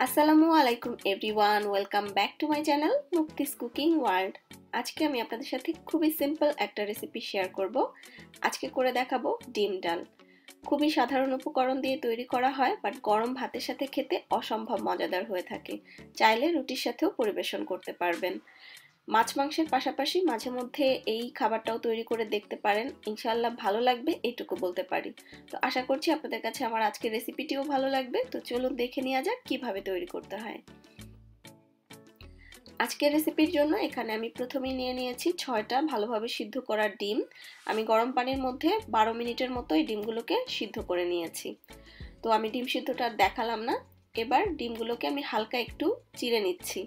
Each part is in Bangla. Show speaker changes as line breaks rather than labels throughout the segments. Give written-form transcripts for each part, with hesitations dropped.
আসসালামু আলাইকুম everyone, welcome back to my channel Mukti's cooking world. আজকে আমি আপনাদের সাথে খুবই সিম্পল একটা রেসিপি শেয়ার করব। আজকে করে দেখাবো ডিম ডাল। খুবই সাধারণ উপকরণ দিয়ে তৈরি করা হয়, বাট গরম ভাতের সাথে খেতে অসম্ভব মজাদার হয়ে থাকে। চাইলে রুটির সাথেও পরিবেশন করতে পারবেন। মাছ মাংসের পাশাপাশি মাঝে মধ্যে এই খাবারটাও তৈরি করে দেখতে পারেন, ইনশাআল্লাহ ভালো লাগবে এইটুকু বলতে পারি। তো আশা করছি আপনাদের কাছে আমার আজকের রেসিপিটিও ভালো লাগবে। তো চলুন দেখে নেওয়া যাক কিভাবে তৈরি করতে হয়। আজকের রেসিপির জন্য এখানে আমি প্রথমেই নিয়ে নিয়েছি 6টা ভালোভাবে সিদ্ধ করা ডিম। আমি গরম পানির মধ্যে 12 মিনিটের মতো এই ডিমগুলোকে সিদ্ধ করে নিয়েছি। তো আমি ডিম সিদ্ধটা দেখালাম না। এবার ডিমগুলোকে আমি হালকা একটু চিড়ে নিচ্ছি।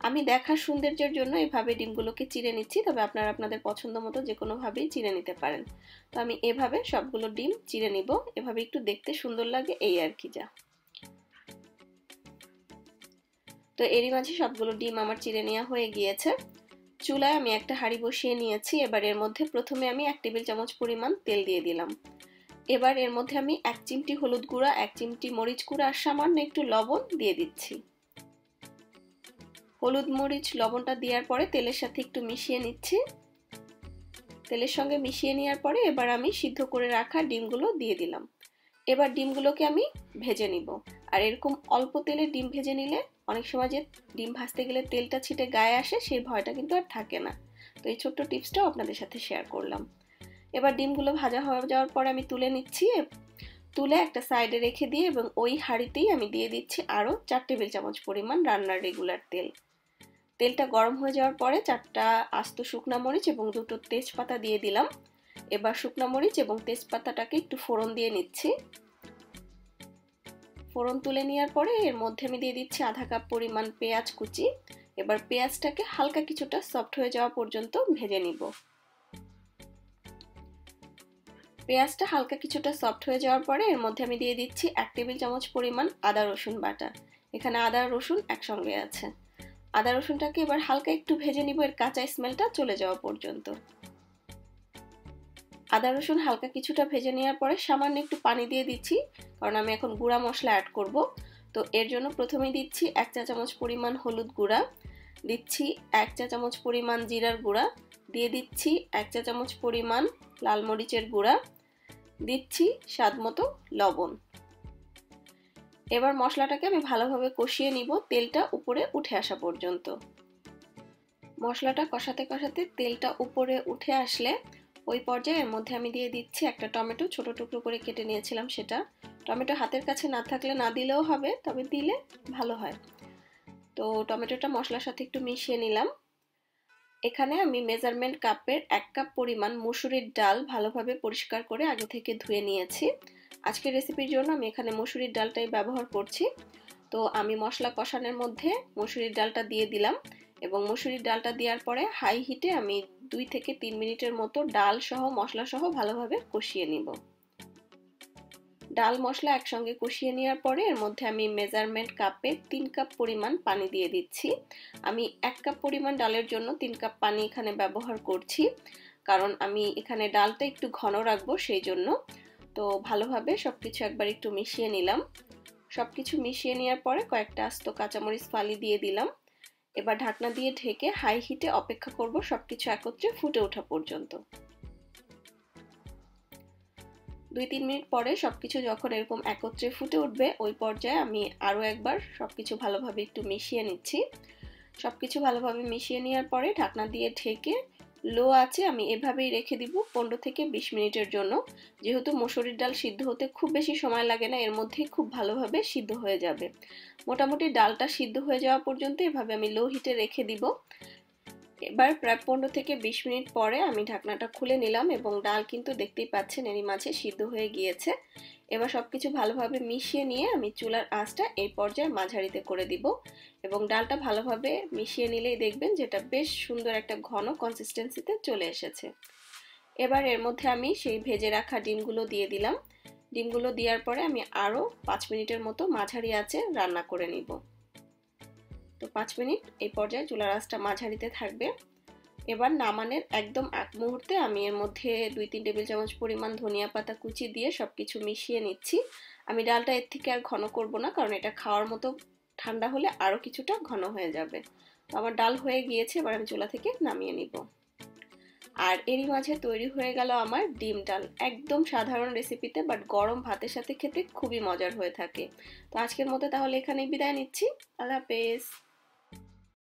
আমি দেখার সৌন্দর্যের জন্য এভাবে ডিমগুলোকে চিড়ে নিচ্ছি, তবে আপনারা আপনাদের পছন্দ মতো যে কোনোভাবেই চিড়ে নিতে পারেন। তো আমি এভাবে সবগুলো ডিম চিড়ে নিব, এভাবে একটু দেখতে সুন্দর লাগে এই আর কি যা। তো এরই মাঝে সবগুলো ডিম আমার চিড়ে নেওয়া হয়ে গিয়েছে। চুলায় আমি একটা হাঁড়ি বসিয়ে নিয়েছি। এবার এর মধ্যে প্রথমে আমি 1 টেবিল চামচ পরিমাণ তেল দিয়ে দিলাম। এবার এর মধ্যে আমি 1 চিমটি হলুদ গুঁড়া, 1 চিমটি মরিচ গুঁড়া আর সামান্য একটু লবণ দিয়ে দিচ্ছি। হলুদ মরিচ লবণটা দেওয়ার পরে তেলের সাথে একটু মিশিয়ে নিচ্ছি। তেলের সঙ্গে মিশিয়ে নেওয়ার পরে এবার আমি সিদ্ধ করে রাখা ডিমগুলো দিয়ে দিলাম। এবার ডিমগুলোকে আমি ভেজে নিব। আর এরকম অল্প তেলে ডিম ভেজে নিলে অনেক সময় যে ডিম ভাজতে গেলে তেলটা ছিটে গায়ে আসে, সেই ভয়টা কিন্তু আর থাকে না। তো এই ছোট্ট টিপসটাও আপনাদের সাথে শেয়ার করলাম। এবার ডিমগুলো ভাজা হয়ে যাওয়ার পরে আমি তুলে নিচ্ছি। তুলে একটা সাইডে রেখে দিয়ে এবং ওই হাঁড়িতেই আমি দিয়ে দিচ্ছি আরও 4 টেবিল চামচ পরিমাণ রান্নার রেগুলার তেল। তেলটা গরম হয়ে যাওয়ার পরে 4টা আস্ত শুকনা মরিচ এবং 2টো তেজপাতা দিয়ে দিলাম। এবার শুকনা মরিচ এবং তেজপাতাটাকে একটু ফোড়ন দিয়ে নিচ্ছি। ফোড়ন তুলে নেওয়ার পরে এর মধ্যে আমি দিয়ে দিচ্ছি আধা কাপ পরিমাণ পেঁয়াজ কুচি। এবার পেঁয়াজটাকে হালকা কিছুটা সফট হয়ে যাওয়া পর্যন্ত ভেজে নিব। পেঁয়াজটা হালকা কিছুটা সফট হয়ে যাওয়ার পরে এর মধ্যে আমি দিয়ে দিচ্ছি 1 টেবিল চামচ পরিমাণ আদা রসুন বাটা। এখানে আদা রসুন একসঙ্গে আছে। আদা রসুনটাকে এবার হালকা একটু ভেজে নিব, এর কাঁচা স্মেলটা চলে যাওয়া পর্যন্ত। আদা রসুন হালকা কিছুটা ভেজে নেওয়ার পরে সামান্য একটু পানি দিয়ে দিচ্ছি, কারণ আমি এখন গুঁড়া মশলা অ্যাড করব। তো এর জন্য প্রথমে দিচ্ছি 1 চা চামচ পরিমাণ হলুদ গুঁড়া, দিচ্ছি 1 চা চামচ পরিমাণ জিরার গুঁড়া, দিয়ে দিচ্ছি 1 চা চামচ পরিমাণ লাল মরিচের গুঁড়া, দিচ্ছি স্বাদমতো লবণ। এবার মশলাটাকে আমি ভালোভাবে কষিয়ে নিব তেলটা উপরে উঠে আসা পর্যন্ত। মশলাটা কষাতে কষাতে তেলটা উপরে উঠে আসলে ওই পর্যায়ে এর মধ্যে আমি দিয়ে দিচ্ছি একটা টমেটো, ছোট টুকরো করে কেটে নিয়েছিলাম সেটা। টমেটো হাতের কাছে না থাকলে না দিলেও হবে, তবে দিলে ভালো হয়। তো টমেটোটা মশলার সাথে একটু মিশিয়ে নিলাম। এখানে আমি মেজারমেন্ট কাপের 1 কাপ পরিমাণ মসুরির ডাল ভালোভাবে পরিষ্কার করে আগে থেকে ধুয়ে নিয়েছি। আজকের রেসিপির জন্য আমি এখানে মসুরির ডালটাই ব্যবহার করছি। তো আমি মশলা কষানোর মধ্যে মসুরির ডালটা দিয়ে দিলাম এবং মসুরির ডালটা দেওয়ার পরে হাই হিটে আমি 2 থেকে 3 মিনিটের মতো ডাল সহ মশলা সহ ভালোভাবে কষিয়ে নিব। ডাল মশলা একসঙ্গে কষিয়ে নেওয়ার পরে এর মধ্যে আমি মেজারমেন্ট কাপে 3 কাপ পরিমাণ পানি দিয়ে দিচ্ছি। আমি 1 কাপ পরিমাণ ডালের জন্য 3 কাপ পানি এখানে ব্যবহার করছি, কারণ আমি এখানে ডালটা একটু ঘন রাখবো সেই জন্য। তো ভালোভাবে সবকিছু একবার একটু মিশিয়ে নিলাম। সবকিছু মিশিয়ে নেওয়ার পরে কয়েকটা আস্ত কাঁচামরিচ ফালি দিয়ে দিলাম। এবার ঢাকনা দিয়ে ঢেকে হাই হিটে অপেক্ষা করব সবকিছু একত্রে ফুটে ওঠা পর্যন্ত। 2-3 মিনিট পরে সবকিছু যখন এরকম একত্রে ফুটে উঠবে ওই পর্যায়ে আমি আরও একবার সবকিছু ভালোভাবে একটু মিশিয়ে নিচ্ছি। সবকিছু ভালোভাবে মিশিয়ে নেওয়ার পরে ঢাকনা দিয়ে ঢেকে লো আঁচে আমি এভাবেই রেখে দিব 15 থেকে 20 মিনিটের জন্য। যেহেতু মসুরির ডাল সিদ্ধ হতে খুব বেশি সময় লাগে না, এর মধ্যেই খুব ভালোভাবে সিদ্ধ হয়ে যাবে। মোটামুটি ডালটা সিদ্ধ হয়ে যাওয়া পর্যন্ত এভাবে আমি লো হিটে রেখে দিব। এবার প্রায় 15 থেকে 20 মিনিট পরে আমি ঢাকনাটা খুলে নিলাম এবং ডাল কিন্তু দেখতেই পাচ্ছেন এরই মাঝে সিদ্ধ হয়ে গিয়েছে। এবার সবকিছু ভালোভাবে মিশিয়ে নিয়ে আমি চুলার আঁচটা এই পর্যায়ে মাঝারিতে করে দিব এবং ডালটা ভালোভাবে মিশিয়ে নিলেই দেখবেন যেটা বেশ সুন্দর একটা ঘন কনসিস্টেন্সিতে চলে এসেছে। এবার এর মধ্যে আমি সেই ভেজে রাখা ডিমগুলো দিয়ে দিলাম। ডিমগুলো দেওয়ার পরে আমি আরও 5 মিনিটের মতো মাঝারি আঁচে রান্না করে নিব। তো 5 মিনিট এই পর্যায়ে চুলার আঁচটা মাঝারিতে থাকবে। এবার নামানোর একদম আগ মুহূর্তে আমি এর মধ্যে 2-3 টেবিল চামচ পরিমাণ ধনিয়া পাতা কুচি দিয়ে সবকিছু মিশিয়ে নিচ্ছি। আমি ডালটা এর থেকে আর ঘন করব না, কারণ এটা খাওয়ার মতো ঠান্ডা হলে আরও কিছুটা ঘন হয়ে যাবে। তো আমার ডাল হয়ে গিয়েছে, এবার আমি চুলা থেকে নামিয়ে নিব। আর এরই মাঝে তৈরি হয়ে গেল আমার ডিম ডাল, একদম সাধারণ রেসিপিতে বাট গরম ভাতের সাথে খেতে খুবই মজার হয়ে থাকে। তো আজকের মতো তাহলে এখানেই বিদায় নিচ্ছি। আল্লাহ হাফেজ।